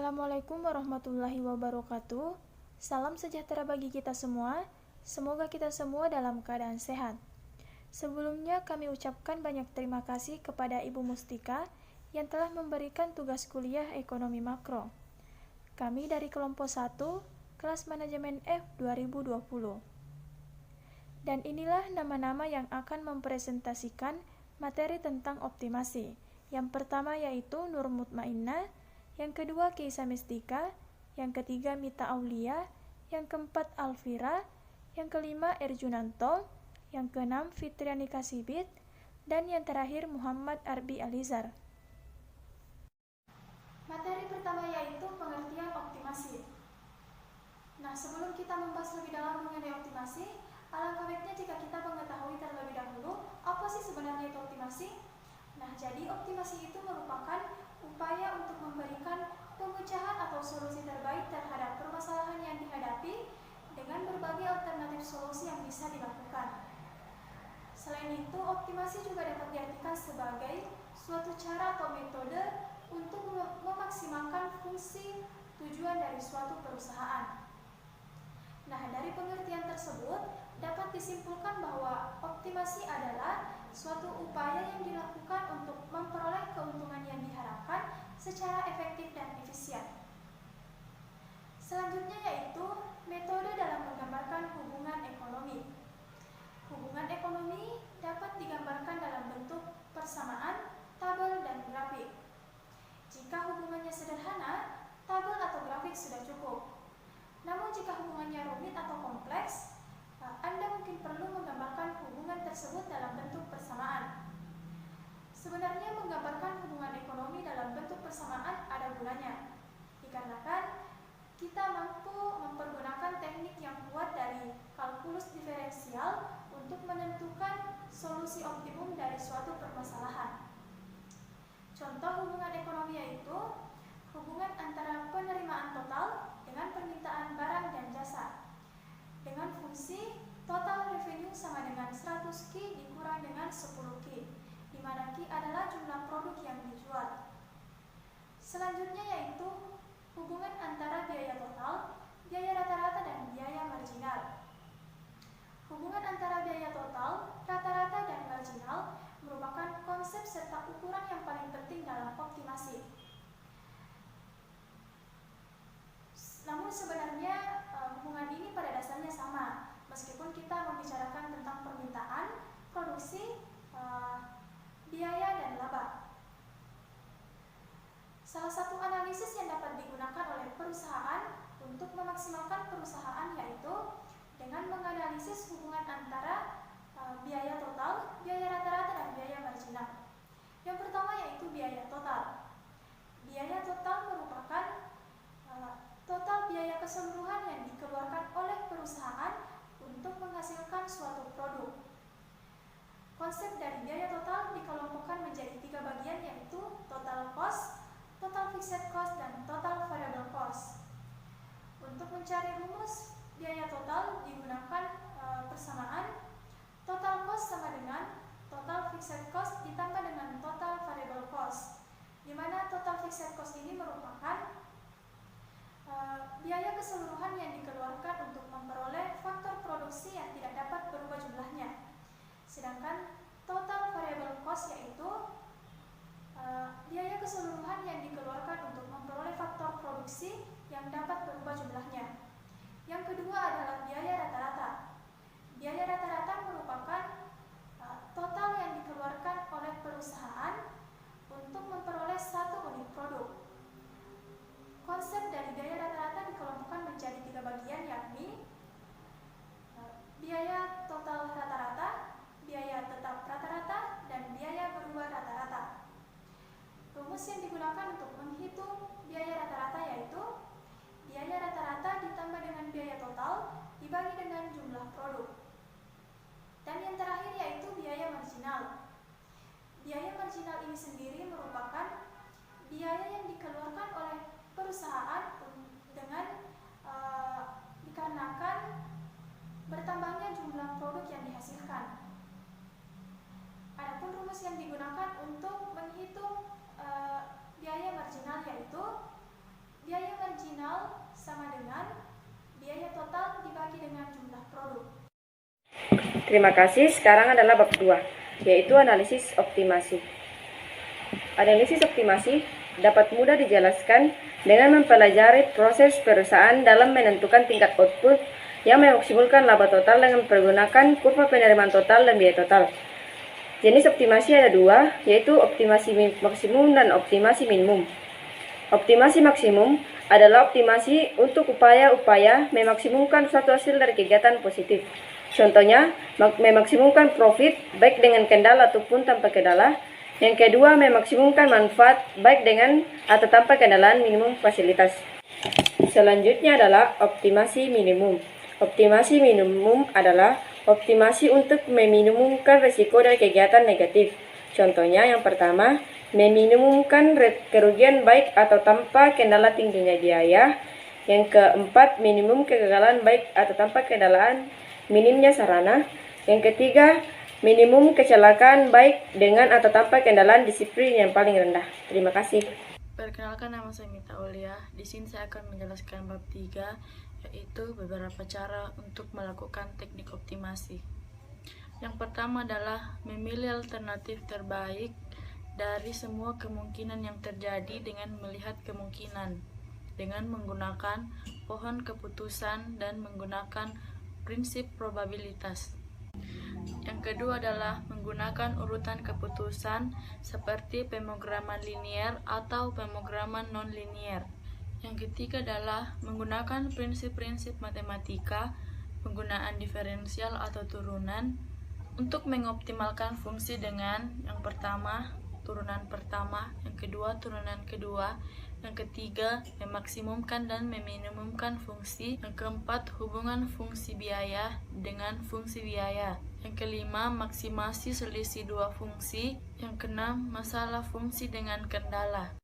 Assalamualaikum warahmatullahi wabarakatuh. Salam sejahtera bagi kita semua. Semoga kita semua dalam keadaan sehat. Sebelumnya kami ucapkan banyak terima kasih kepada Ibu Mustika yang telah memberikan tugas kuliah ekonomi makro. Kami dari kelompok 1, kelas manajemen F 2020. Dan inilah nama-nama yang akan mempresentasikan materi tentang optimasi. Yang pertama yaitu Nur Mutmainnah, yang kedua Keisa Mistika, yang ketiga Mita Aulia, yang keempat Alvira, yang kelima Erjunanto, yang keenam Fitriani Kasibit, dan yang terakhir Muhammad Arbi Alizar. Materi pertama yaitu pengertian optimasi. Nah, sebelum kita membahas lebih dalam mengenai optimasi, alangkah baiknya jika kita mengetahui terlebih dahulu apa sih sebenarnya itu optimasi. Nah, jadi optimasi itu merupakan upaya untuk memberikan pemecahan atau solusi terbaik terhadap permasalahan yang dihadapi dengan berbagai alternatif solusi yang bisa dilakukan. Selain itu, optimasi juga dapat diartikan sebagai suatu cara atau metode untuk memaksimalkan fungsi tujuan dari suatu perusahaan. Nah, dari pengertian tersebut dapat disimpulkan bahwa optimasi adalah suatu upaya yang dilakukan untuk memperoleh keuntungan yang diharapkan secara efektif dan efisien. Selanjutnya yaitu metode dalam menggambarkan hubungan ekonomi. Hubungan ekonomi dapat digambarkan dalam bentuk persamaan, tabel, dan grafik. Jika hubungannya sederhana, tabel atau grafik sudah cukup. Namun jika hubungannya rumit atau kompleks, Anda mungkin perlu menggambarkan hubungan tersebut dalam bentuk persamaan. Sebenarnya menggambarkan hubungan ekonomi dalam bentuk persamaan ada gunanya, dikarenakan kita mampu mempergunakan teknik yang kuat dari kalkulus diferensial untuk menentukan solusi optimum dari suatu permasalahan. Contoh hubungan ekonomi yaitu hubungan antara penerimaan total dengan permintaan barang dan jasa dengan fungsi total revenue sama dengan 100 Q dikurang dengan 10 Q, di mana Q adalah jumlah produk yang dijual. Selanjutnya yaitu hubungan antara biaya total, biaya rata-rata, dan biaya marginal. Hubungan antara biaya total, rata-rata, dan marginal merupakan konsep serta ukuran yang paling penting dalam optimasi. Namun sebenarnya hubungan ini pada dasarnya sama, meskipun kita membicarakan tentang permintaan, produksi, biaya, dan laba. Salah satu analisis yang dapat digunakan oleh perusahaan untuk memaksimalkan perusahaan yaitu dengan menganalisis hubungan antara biaya total, biaya rata-rata, dan biaya marginal. Yang pertama yaitu biaya total. Biaya total merupakan total biaya keseluruhan yang dikeluarkan oleh perusahaan untuk menghasilkan suatu produk. Konsep dari biaya total dikelompokkan menjadi 3 bagian yaitu total cost, total fixed cost, dan total variable cost. Untuk mencari rumus biaya total digunakan persamaan total cost sama dengan total fixed cost ditambah dengan total variable cost, di mana total fixed cost ini merupakan biaya keseluruhan yang dikeluarkan untuk memperoleh faktor produksi yang tidak dapat berubah jumlahnya. Sedangkan total variable cost yaitu biaya keseluruhan yang dikeluarkan untuk memperoleh faktor produksi yang dapat berubah jumlahnya. Yang kedua adalah biaya rata-rata. Biaya rata-rata merupakan total yang dikeluarkan oleh perusahaan untuk memperoleh satu unit produk. Konsep dari biaya rata-rata dikelompokkan menjadi 3 bagian yakni biaya total rata-rata, biaya tetap rata-rata, dan biaya berubah rata-rata. Rumus yang digunakan untuk menghitung biaya rata-rata yaitu biaya rata-rata ditambah dengan biaya total dibagi dengan jumlah produk. Dan yang terakhir yaitu biaya marginal. Biaya marginal ini sendiri merupakan biaya yang dikeluarkan oleh perusahaan dengan dikarenakan bertambahnya jumlah produk yang dihasilkan. Adapun rumus yang digunakan untuk menghitung biaya marginal yaitu Biaya marginal sama dengan biaya total dibagi dengan jumlah produk. Terima kasih. Sekarang adalah bab 2, yaitu analisis optimasi. Analisis optimasi dapat mudah dijelaskan dengan mempelajari proses perusahaan dalam menentukan tingkat output yang memaksimalkan laba total dengan menggunakan kurva penerimaan total dan biaya total. Jenis optimasi ada 2, yaitu optimasi maksimum dan optimasi minimum. Optimasi maksimum adalah optimasi untuk upaya-upaya memaksimumkan suatu hasil dari kegiatan positif. Contohnya, memaksimumkan profit baik dengan kendala ataupun tanpa kendala. Yang kedua, memaksimumkan manfaat baik dengan atau tanpa kendalaan minimum fasilitas. Selanjutnya adalah optimasi minimum. Optimasi minimum adalah optimasi untuk meminimumkan risiko dari kegiatan negatif. Contohnya yang pertama, meminimumkan kerugian baik atau tanpa kendala tingginya biaya. Yang keempat, minimum kegagalan baik atau tanpa kendalaan minimnya sarana. Yang ketiga, minimum kecelakaan baik dengan atau tanpa kendalaan disiplin yang paling rendah. Terima kasih. Perkenalkan, nama saya Mita Aulia. Di sini saya akan menjelaskan bab 3, yaitu beberapa cara untuk melakukan teknik optimasi. Yang pertama adalah memilih alternatif terbaik dari semua kemungkinan yang terjadi dengan melihat kemungkinan, dengan menggunakan pohon keputusan dan menggunakan prinsip probabilitas. Yang kedua adalah menggunakan urutan keputusan seperti pemrograman linier atau pemrograman non-linier. Yang ketiga adalah menggunakan prinsip-prinsip matematika, penggunaan diferensial atau turunan untuk mengoptimalkan fungsi dengan yang pertama, turunan pertama, yang kedua, turunan kedua, yang ketiga, memaksimumkan dan meminimumkan fungsi, yang keempat, hubungan fungsi biaya dengan fungsi biaya, yang kelima, maksimasi selisih dua fungsi, yang keenam, masalah fungsi dengan kendala.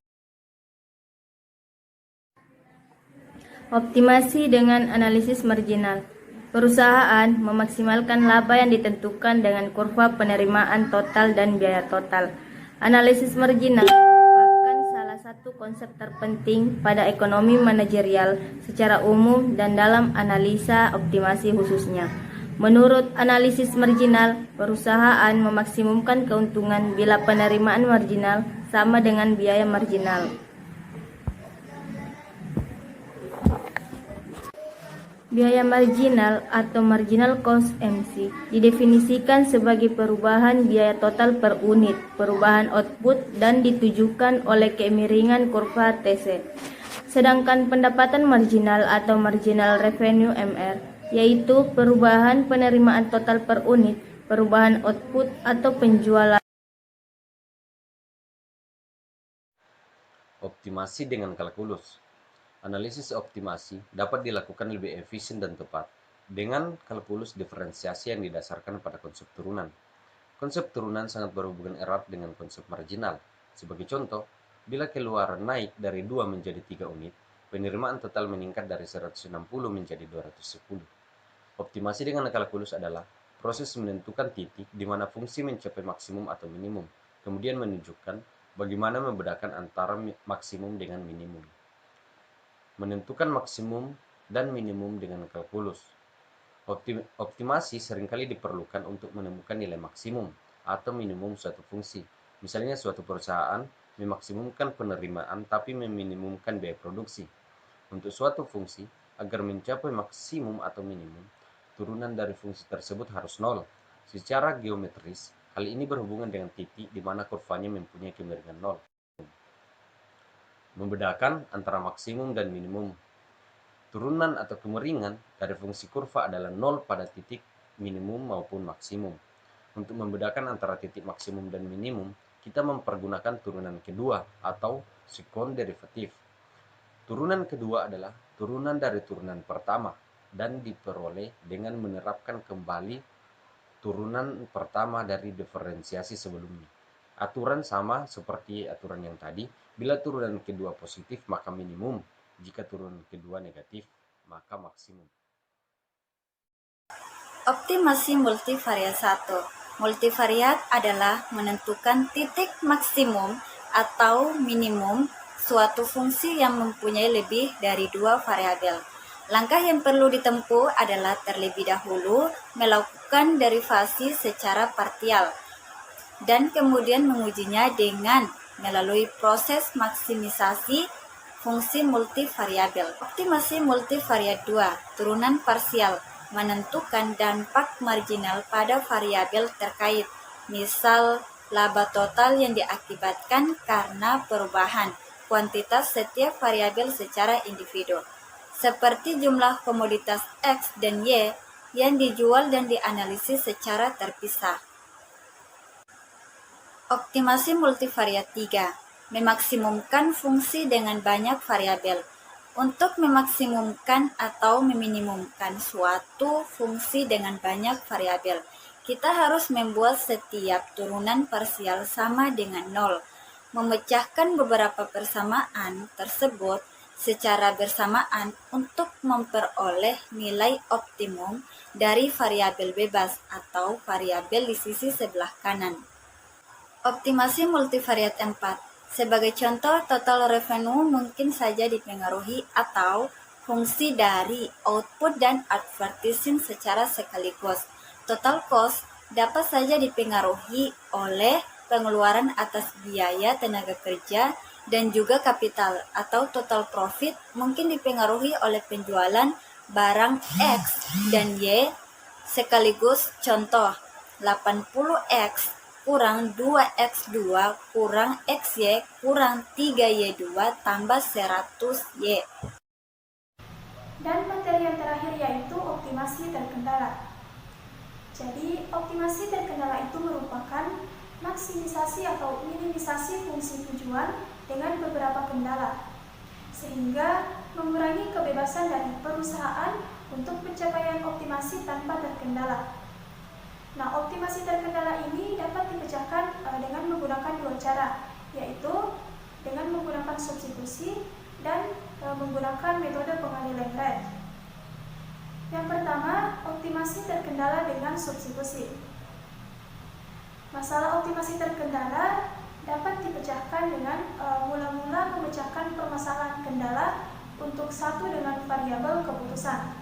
Optimasi dengan analisis marginal. Perusahaan memaksimalkan laba yang ditentukan dengan kurva penerimaan total dan biaya total. Analisis marginal merupakan salah satu konsep terpenting pada ekonomi manajerial secara umum dan dalam analisa optimasi khususnya. Menurut analisis marginal, perusahaan memaksimumkan keuntungan bila penerimaan marginal sama dengan biaya marginal. Biaya marginal atau marginal cost MC didefinisikan sebagai perubahan biaya total per unit perubahan output dan ditujukan oleh kemiringan kurva TC. Sedangkan pendapatan marginal atau marginal revenue MR yaitu perubahan penerimaan total per unit perubahan output atau penjualan. Optimasi dengan kalkulus. Analisis optimasi dapat dilakukan lebih efisien dan tepat dengan kalkulus diferensiasi yang didasarkan pada konsep turunan. Konsep turunan sangat berhubungan erat dengan konsep marginal. Sebagai contoh, bila keluaran naik dari 2 menjadi 3 unit, penerimaan total meningkat dari 160 menjadi 210. Optimasi dengan kalkulus adalah proses menentukan titik di mana fungsi mencapai maksimum atau minimum, kemudian menunjukkan bagaimana membedakan antara maksimum dengan minimum. Menentukan maksimum dan minimum dengan kalkulus. Optimasi seringkali diperlukan untuk menemukan nilai maksimum atau minimum suatu fungsi. Misalnya suatu perusahaan memaksimumkan penerimaan tapi meminimumkan biaya produksi. Untuk suatu fungsi, agar mencapai maksimum atau minimum, turunan dari fungsi tersebut harus nol. Secara geometris, hal ini berhubungan dengan titik di mana kurvanya mempunyai kemiringan nol. Membedakan antara maksimum dan minimum. Turunan atau kemiringan dari fungsi kurva adalah nol pada titik minimum maupun maksimum. Untuk membedakan antara titik maksimum dan minimum, kita mempergunakan turunan kedua atau sekond derivatif. Turunan kedua adalah turunan dari turunan pertama dan diperoleh dengan menerapkan kembali turunan pertama dari diferensiasi sebelumnya. Aturan sama seperti aturan yang tadi, bila turunan kedua positif maka minimum, jika turunan kedua negatif maka maksimum. Optimasi multivariat 1. Multivariat adalah menentukan titik maksimum atau minimum suatu fungsi yang mempunyai lebih dari dua variabel. Langkah yang perlu ditempuh adalah terlebih dahulu melakukan derivasi secara partial dan kemudian mengujinya dengan melalui proses maksimisasi fungsi multivariabel. Optimasi multivariat 2, turunan parsial, menentukan dampak marginal pada variabel terkait, misal laba total yang diakibatkan karena perubahan kuantitas setiap variabel secara individu, seperti jumlah komoditas X dan Y yang dijual dan dianalisis secara terpisah. Optimasi multivariat 3, memaksimumkan fungsi dengan banyak variabel. Untuk memaksimumkan atau meminimumkan suatu fungsi dengan banyak variabel, kita harus membuat setiap turunan parsial sama dengan 0, memecahkan beberapa persamaan tersebut secara bersamaan untuk memperoleh nilai optimum dari variabel bebas atau variabel di sisi sebelah kanan. Optimasi multivariat 4. Sebagai contoh, total revenue mungkin saja dipengaruhi atau fungsi dari output dan advertising secara sekaligus. Total cost dapat saja dipengaruhi oleh pengeluaran atas biaya tenaga kerja dan juga kapital, atau total profit mungkin dipengaruhi oleh penjualan barang X dan Y sekaligus. Contoh, 80X kurang 2X2 kurang XY kurang 3Y2 tambah 100Y. Dan materi yang terakhir yaitu optimasi terkendala. Jadi, optimasi terkendala itu merupakan maksimisasi atau minimisasi fungsi tujuan dengan beberapa kendala, sehingga mengurangi kebebasan dari perusahaan untuk pencapaian optimasi tanpa terkendala. Nah, optimasi terkendala ini dapat dipecahkan dengan menggunakan dua cara, yaitu dengan menggunakan substitusi dan menggunakan metode pengali Lenglet. Yang pertama, optimasi terkendala dengan substitusi. Masalah optimasi terkendala dapat dipecahkan dengan mula-mula memecahkan permasalahan kendala untuk satu dengan variabel keputusan,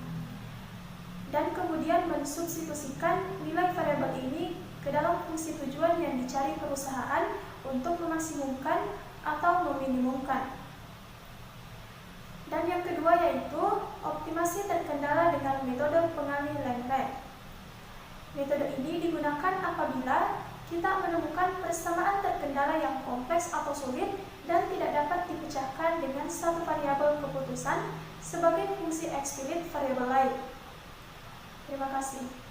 dan kemudian mensubstitusikan nilai variabel ini ke dalam fungsi tujuan yang dicari perusahaan untuk memaksimumkan atau meminimumkan. Dan yang kedua yaitu optimasi terkendala dengan metode pengali Lenglet. Metode ini digunakan apabila kita menemukan persamaan terkendala yang kompleks atau sulit dan tidak dapat dipecahkan dengan satu variabel keputusan sebagai fungsi eksplisit variabel lain. Terima kasih.